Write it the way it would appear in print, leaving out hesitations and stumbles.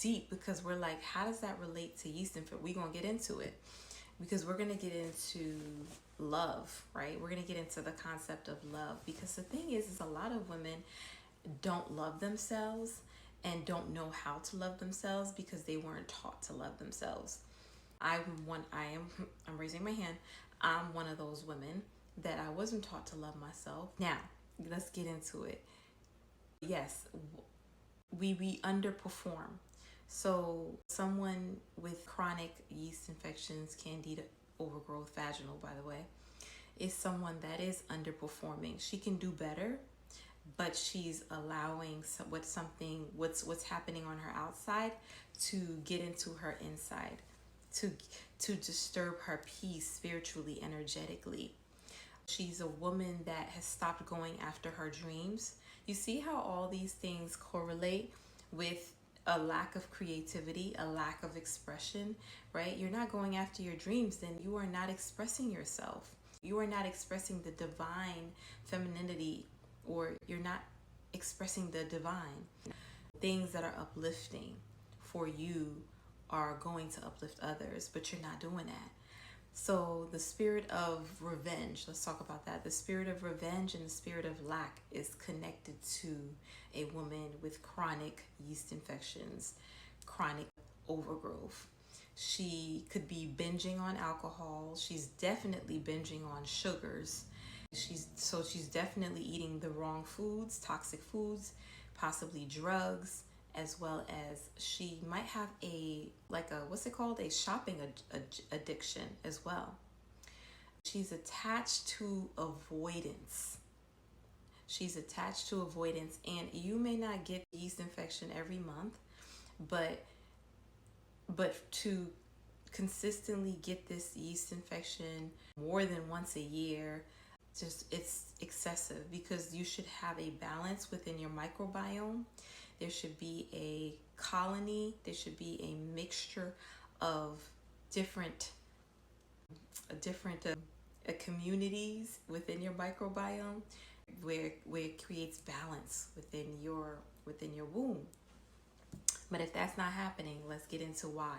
deep because we're like, how does that relate to yeast infection? We're going to get into it because we're going to get into love, right? We're going to get into the concept of love, because the thing is a lot of women don't love themselves and don't know how to love themselves because they weren't taught to love themselves. I'm raising my hand. I'm one of those women that I wasn't taught to love myself. Now, let's get into it. Yes, we underperform. So someone with chronic yeast infections, candida overgrowth, vaginal, by the way, is someone that is underperforming. She can do better, but she's allowing what's happening on her outside to get into her inside, to disturb her peace spiritually, energetically. She's a woman that has stopped going after her dreams. You see how all these things correlate with a lack of creativity, a lack of expression, right? You're not going after your dreams, then you are not expressing yourself. You are not expressing the divine femininity, or you're not expressing the divine. Things that are uplifting for you are going to uplift others, but you're not doing that. So the spirit of revenge, let's talk about that. The spirit of revenge and the spirit of lack is connected to a woman with chronic yeast infections, chronic overgrowth. She could be binging on alcohol. She's definitely binging on sugars. She's definitely eating the wrong foods, toxic foods, possibly drugs, as well as she might have a shopping addiction as well. She's attached to avoidance. And you may not get yeast infection every month, but to consistently get this yeast infection more than once a year, it's excessive, because you should have a balance within your microbiome. There should be a colony. There should be a mixture of different communities within your microbiome, where it creates balance within your womb. But if that's not happening, let's get into why.